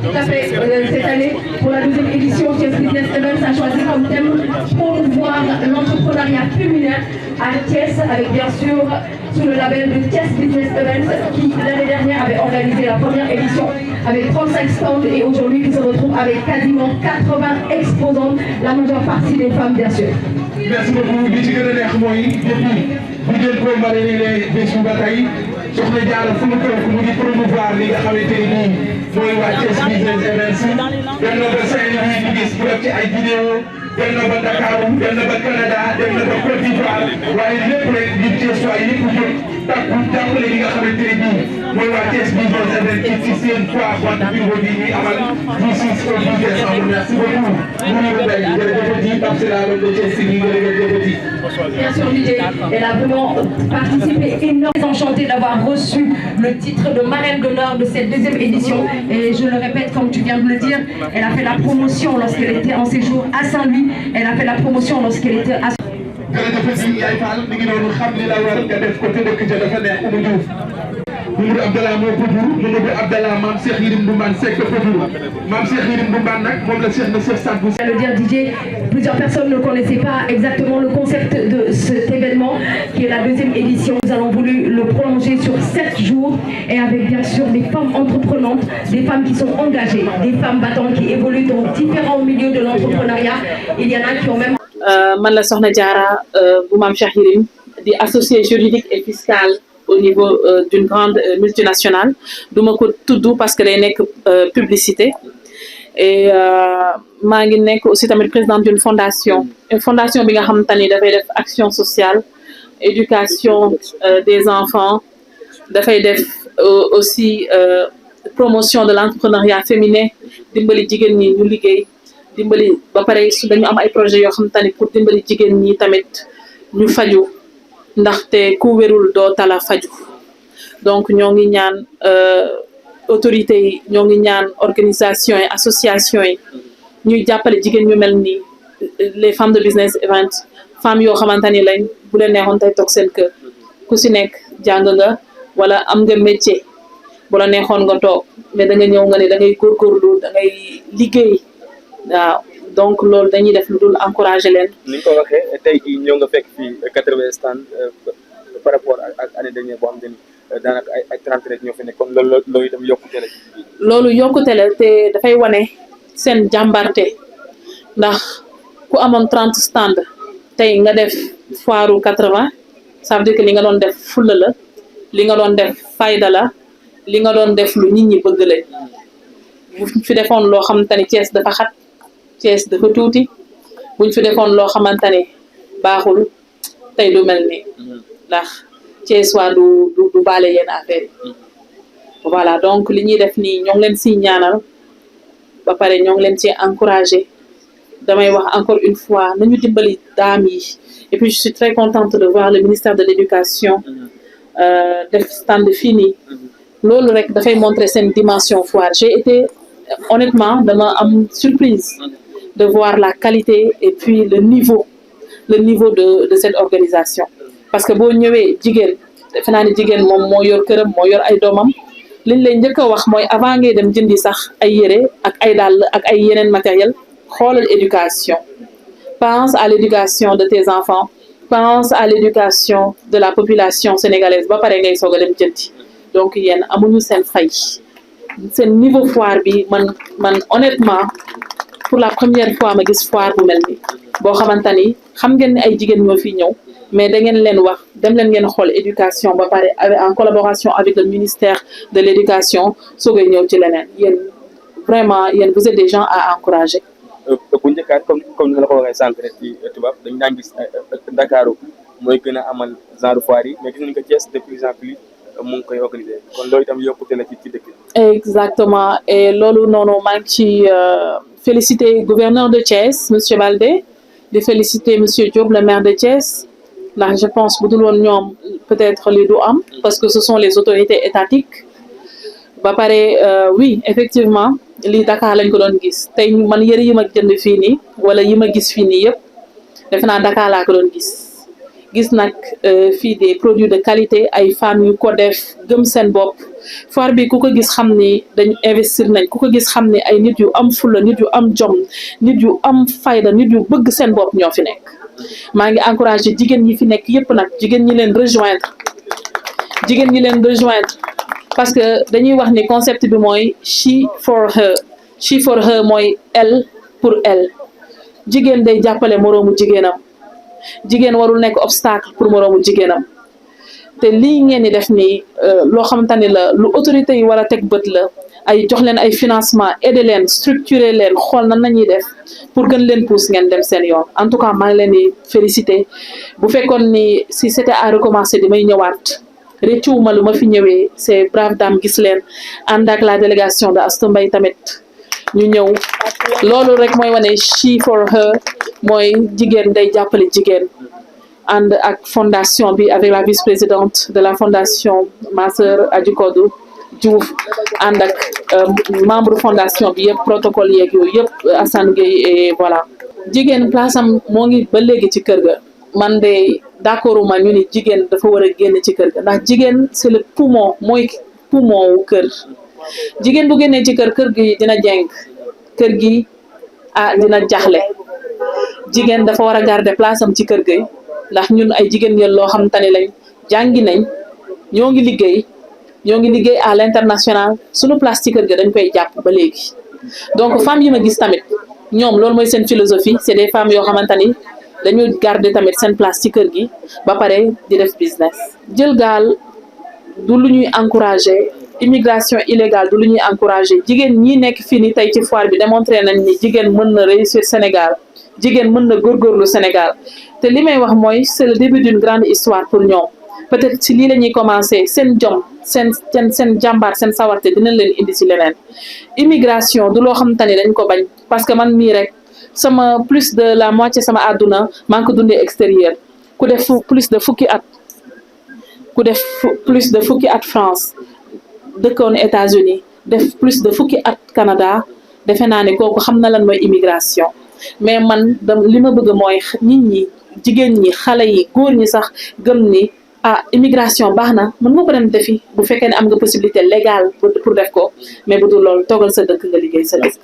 Tout à fait. Cette année, pour la deuxième édition, Thiès Business Events a choisi comme thème promouvoir l'entrepreneuriat féminin à Thiès, avec bien sûr sous le label de Thiès Business Events, qui l'année dernière avait organisé la première édition avec 35 stands et aujourd'hui qui se retrouve avec quasiment 80 exposants, la majeure partie des femmes bien sûr. Merci beaucoup. Li ci gën a neex mooy depuis bu ngeen ko maralee bés bu ba tey soxna Diarra fu mu toog mu ngi promouvoir li nga xamante ni mooy waa Thiès Business Events dem na ba Saint-Louis ñu gis bu def ci ay vidéo dem na ba Dakar dem na ba Canada dem na ba Côte d'Ivoire waaye lépp rek ñu Thiès waa yëpp jóg takku jàppale li nga xamante ni bii mooy waa Thiès Business Events ci seen foire vente bureau bi ñuy amal du 6 au 10 décembre. Merci beaucoup. Bien sûr, Didier, elle a vraiment participé énormément, enchantée d'avoir reçu le titre de marraine d'honneur de cette deuxième édition. Et je le répète, comme tu viens de le dire, elle a fait la promotion lorsqu'elle était en séjour à Saint-Louis. Elle a fait la promotion lorsqu'elle était à Mamadou Abdallah moo ko jur Mamadou Abdallah Mame Cheikh Yérim Ndoumane Seck ko jur Mame Cheikh Yérim Ndoumane nag moom la Cheikh na Cheikh Sadbou. Le dire Didier, plusieurs personnes ne connaissaient pas exactement le concept de cet événement qui est la deuxième édition. Nous avons voulu le prolonger sur 7 jours et avec bien sûr des femmes entreprenantes, des femmes qui sont engagées, des femmes battantes qui évoluent dans différents milieux de l'entrepreneuriat. Il y en a qui ont même... Man la Soxna Diarra bu Mame Cheikh Yérim di associé juridique et fiscal au niveau d'une grande multinationale duma ko tudd parce que day nekk publicité et maa ngi nekk aussi tamit présidente d'une fondation bi nga xamante ni dafay def action sociale éducation des enfants dafay def aussi promotion de l'entrepreneuriat féminin dimbali jigéen ñi ñu liggéey dimbali ba pare su dañu am ay projets yoo xamante ni pour dimbali jigéen ñi tamit ñu faju ndaxte ku wérul doo tala faju donc ñoo ngi ñaan autorités yi ñoo ngi ñaan organisation yi association yi ñuy jàppale jigéen ñu mel ni les femmes de business event femmes yoo xamante ni lañ bu leen neexoon tey toog seen kër ku si nekk jàng nga wala am nga métier bu la neexoon nga toog mais da nga ñëw nga ne da ngay góorgóorlu da ngay liggéey waaw donc loolu dañuy def lu dul encourager leen. ni nga ko waxee tey jii ñëw nga fekk fii 80 stand par rapport ak année dernière boo xam te ni daanaka ay 30 rek ñoo fi nekk kon loolu itam yokkute la ci biir. loolu yokkute la te dafay wane seen jàmbarte ndax ku amoon 30 stand tey nga def foiru 80 ça veut dire que li nga doon def fulla la li nga doon def fayda la li nga doon def lu nit ñi bëgg lañ bu fi defoon loo xamante ni Thiès dafa xat. Thiès dafa tuuti buñ fi defoon loo xamante ne baaxul tey du mel ni ndax Thiès waa du baale yenn affaire yi voilà donc li ñuy def nii ñoo ngi leen siy ñaanal ba pare ñoo ngi leen ci encouragé damay wax encore une fois nañu dimbali dames yi et puis je suis très contente de voir le ministère de l'éducation def stand fii nii loolu rek dafay montrer seen dimension foire j'ai été honnêtement dama am surprise de voir la qualité et puis le niveau de cette organisation parce que boo ñëwee jigéen defe naa ne jigéen moom moo yor këram moo yor ay doomam liñ lay njëkk a wax mooy avant ngay dem jëndi sax ay yére ak ay dàll ak ay yeneen matériel xoolal éducation pense à l'éducation de tes enfants pense à l'éducation de la population sénégalaise ba pare ngay soog a dem jëndi donc yéen amuñu seen fay seen niveau foire bi man honnêtement pour la première fois ma gis foire bu mel ni boo xamante ni xam ngeen ne ay jigéen ñoo fi ñëw mais da ngeen leen wax dem leen ngeen xool éducation ba pare en collaboration avec le ministère de l'éducation soogay ñëw ci leneen yéen vraiment yéen vous êtes des gens à encourager. bu njëkkaat comme ni la ko waxee sànq rek ci tubaab dañu daan gis Dakar mooy gën a amal genre foire yi mais gis nañu ko Thiès de plus en plus mu ngi koy organiser kon loolu itam yokkute la ci dëkk. exactement et loolu noonu maa ngi ci féliciter gouverneur de Thiès monsieur Baldé di féliciter monsieur Diop le maire de Thiès ndax je pense bu dul woon ñoom peut-être li du am parce que ce sont les autorités étatiques ba pare oui effectivement lii Dakar lañ ko doon gis tey man yëre yi ma jënd fii nii wala yi ma gis fii nii yëpp defe naa Dakar laa ko doon gis nag fii des produits de qualité ay femmes yu ko def gëm seen bopp foire bi ku ko gis xam ni dañ investir nañ ku ko gis xam ni ay nit yu am fulla nit yu am jom nit yu am fayda nit yu bëgg seen bopp ñoo fi nekk maa ngi encouragé jigéen ñi fi nekk yépp nag jigéen ñi leen rejoindre parce que dañuy wax ni concept bi mooy she for her mooy elle pour elle jigéen day jàppale moroomu jigéenam jigéen warul nekk obstacle pour moroomu jigéenam te lii ngeen di def nii loo xamante ni la lu autorité yi war a teg bët la ay jox leen ay financement aider leen structurer leen xool nan nañuy def pour gën leen pousse ngeen dem seen yoon en tout cas maa ngi leen di féliciter bu fekkoon ni si c'était à recommencer di may ñëwaat réccuwuma lu ma fi ñëwee ces braves dames gis leen ànd ak la délégation de Astou Mbaye tamit ñu ñëw loolu rek mooy wane she for her mooy jigéen day jàppale jigéen ànd ak fondation bi avec la vice-présidente de la fondation ma sœur Adjikodu Diouf ànd ak membre fondation bi yëpp protocole yeeg yooyu yëpp Assane Gueye et voilà jigéen place am moo ngi ba léegi ci kër ga man de d'accord ma ñu ni jigéen dafa war a génn ci kër ga ndax jigéen c'est le poumon mooy poumon wu kër jigéen bu génnee ci kër gi dina jeng kër gi dina jaxle jigéen dafa war a garder place am ci kër gi ndax ñun ay jigéen ñen loo xam te ne lañ jàngi nañ ñoo ngi liggéey à l'international suñu place ci kër ga dañ koy jàpp ba léegi donc femmes yi ma gis tamit ñoom loolu mooy seen philosophie c'est des femmes yoo xamante ni dañu garder tamit seen place ci kër gi ba pare di def business jël gaal du lu ñuy encourager immigration illégale du lu ñuy encourager jigéen ñi nekk fii ni tey ci foire bi démontré nañ ni jigéen mën na réussir Sénégal jigéen mën na góorgóorlu Sénégal te li may wax mooy c'est le début d'une grande histoire pour ñoom peut-être si lii la ñuy commencer seen jom seen jàmbaar seen sawarte dinañ leen indi si leneen immigration du loo xamante ni dañ ko bañ parce que man mii rek sama plus de la moitié sama àdduna maa ngi ko dundee extérieur ku def plus de fukki at France dëkkoon États-Unis def plus de fukki at Canada defe naa ne kooku xam na lan mooy immigration mais man li ma bëgg mooy nit ñi jigéen ñi xale yi góor ñi sax gëm ni immigration baax na mën nga ko dem defi bu fekkee ne am nga possibilité légale pour def ko mais bu dul loolu toogal sa dëkk nga liggéey sa dëkk.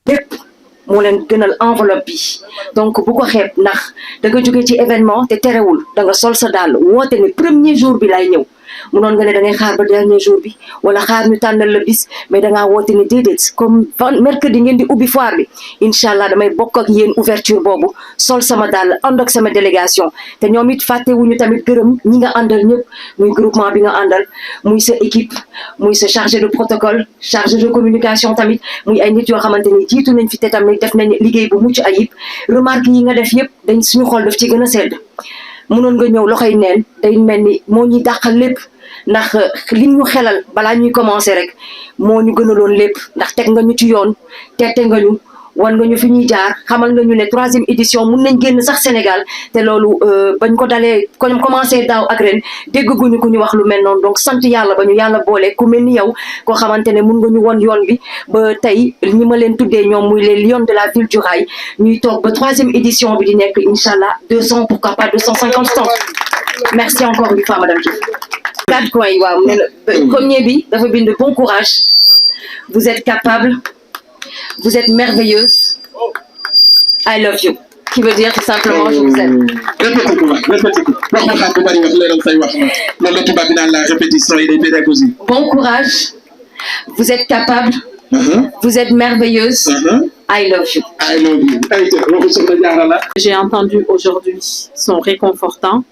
lépp moo leen gënal enveloppe bi donc bu ko xeeb ndax da nga jógee ci événement te terewul da nga sol sa dàll woote ne premier jour bi lay ñëw munoon nga ne da ngay xaar ba dernier jour bi wala xaar ñu tànnal la bis mais da ngaa woote ne déedéet comme mercredi ngeen di ubbi foire bi incha allah damay bokk ak yéen ouverture boobu sol sama dàll ànd ak sama délégation te ñoom it fàttewuñu tamit gërëm ñi nga àndal ñëpp muy groupement bi nga àndal muy sa équipe muy sa chargé de protocole chargé de communication tamit muy ay nit yoo xamante ni jiitu nañ fi te tamit def nañ liggéey bu mucc ayib remarque yi nga def yëpp dañ suñu xol daf ci gën a sedd mënoon nga ñëw loxoy neen day mel ni moo ñuy dàqal lépp ndax li ñu xelal balaa ñuy commencer rek moo ñu gënaloon lépp ndax teg nga ñu ci yoon tette nga ñu wan nga ñu fi ñuy jaar xamal nga ñu ne 3e édition mun nañ génn sax Sénégal te loolu bañ ko dalee commencé daaw ak ren dégguñu ku ñu wax lu mel noonu donc sant yàlla ba ñu yàlla boole ku mel ni yow koo xamante ne mun nga ñu won yoon bi ba tey ñi ma leen tuddee ñoom muy les lions de la ville du rail ñuy toog ba 3e édition bi di nekk incha allah 200 pourquoi pas 250 stands merci encore une fois madame Diouf. 4 coins yi waaw premier bi dafa bind bon courage vous êtes capable. Vous êtes merveilleuse. I love you. Qui veut dire tout simplement je vous aime. Bon courage. Vous êtes capable. Vous êtes merveilleuse. I love you. I love you. J'ai entendu aujourd'hui sont réconfortants.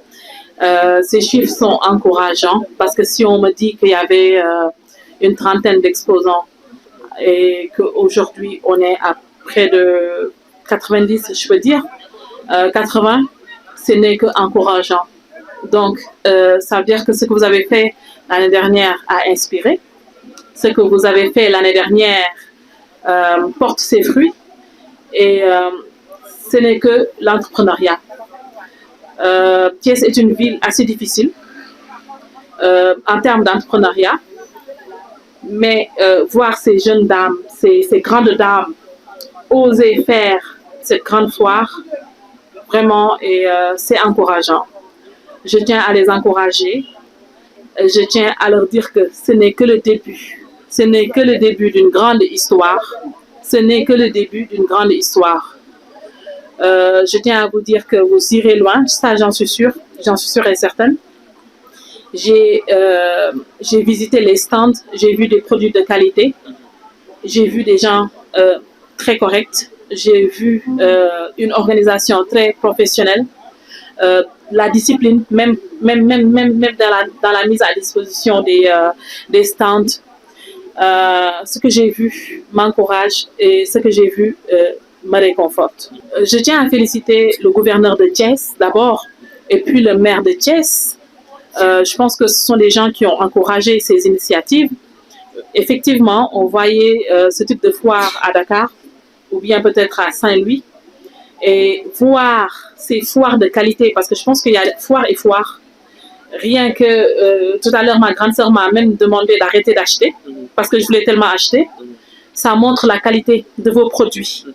Ces chiffres sont encourageants parce que si on me dit qu'il y avait une trentaine d'exposants et qu'aujourd'hui on est à près de 90, je peux dire, 80, ce n'est que encourageant. Donc, ça veut dire que ce que vous avez fait l'année dernière a inspiré. Ce que vous avez fait l'année dernière porte ses fruits. Et ce n'est que l'entrepreneuriat. Thiès est une ville assez difficile en termes d'entrepreneuriat. Mais voir ces jeunes dames, ces grandes dames oser faire cette grande foire, vraiment, et c'est encourageant. Je tiens à les encourager. Je tiens à leur dire que ce n'est que le début. Ce n'est que le début d'une grande histoire. Ce n'est que le début d'une grande histoire. Je tiens à vous dire que vous irez loin, ça j'en suis sûre et certaine. J'ai visité les stands, j'ai vu des produits de qualité, j'ai vu des gens très corrects, j'ai vu une organisation très professionnelle, la discipline, même dans la mise à disposition des stands. Ce que j'ai vu m'encourage et ce que j'ai vu me réconforte. Je tiens à féliciter le gouverneur de Thiès d'abord et puis le maire de Thiès. Je pense que ce sont des gens qui ont encouragé ces initiatives. Effectivement, on voyait ce type de foire à Dakar ou bien peut-être à Saint-Louis et voir ces foires de qualité, parce que je pense qu'il y a foire et foire. Rien que tout à l'heure, ma grande sœur m'a même demandé d'arrêter d'acheter parce que je voulais tellement acheter. Ça montre la qualité de vos produits.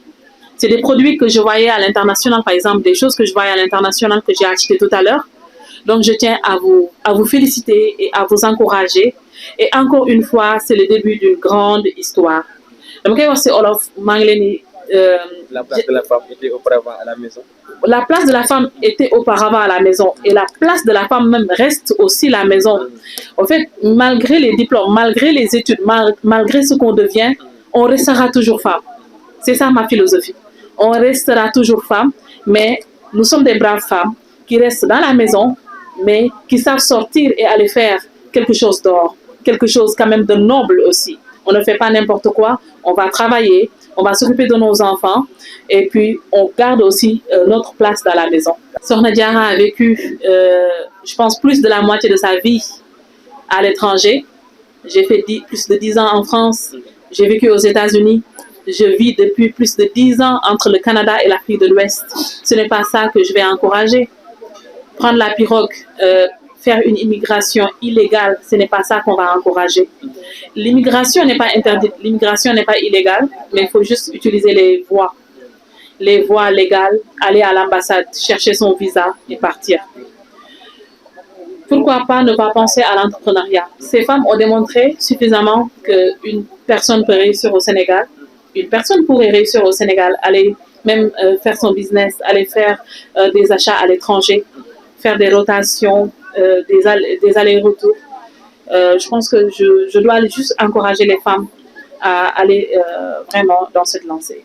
C'est des produits que je voyais à l'international, par exemple, des choses que je voyais à l'international que j'ai achetées tout à l'heure. Donc, je tiens à vous féliciter et à vous encourager. Et encore une fois, c'est le début d'une grande histoire. Donc, c'est Olof Mangleni. La place de la femme était auparavant à la maison. La place de la femme était auparavant à la maison. Et la place de la femme même reste aussi la maison. En fait, malgré les diplômes, malgré les études, malgré ce qu'on devient, on restera toujours femme. C'est ça ma philosophie. On restera toujours femme, mais nous sommes des braves femmes qui restent dans la maison, mais qui savent sortir et aller faire quelque chose d'or, quelque chose quand même de noble aussi. On ne fait pas n'importe quoi, on va travailler, on va s'occuper de nos enfants et puis on garde aussi notre place dans la maison. Sokhna Diarra a vécu, je pense, plus de la moitié de sa vie à l'étranger. J'ai fait plus de 10 ans en France, j'ai vécu aux États-Unis. Je vis depuis plus de 10 ans entre le Canada et l'Afrique de l'Ouest. Ce n'est pas ça que je vais encourager. Prendre la pirogue, faire une immigration illégale, ce n'est pas ça qu'on va encourager. L'immigration n'est pas interdite, l'immigration n'est pas illégale, mais il faut juste utiliser les voies légales, aller à l'ambassade, chercher son visa et partir. Pourquoi pas ne pas penser à l'entrepreneuriat? Ces femmes ont démontré suffisamment qu'une personne peut réussir au Sénégal. Une personne pourrait réussir au Sénégal, aller même faire son business, aller faire des achats à l'étranger, faire des rotations, des allers-retours. Je pense que je dois juste encourager les femmes à aller vraiment dans cette lancée.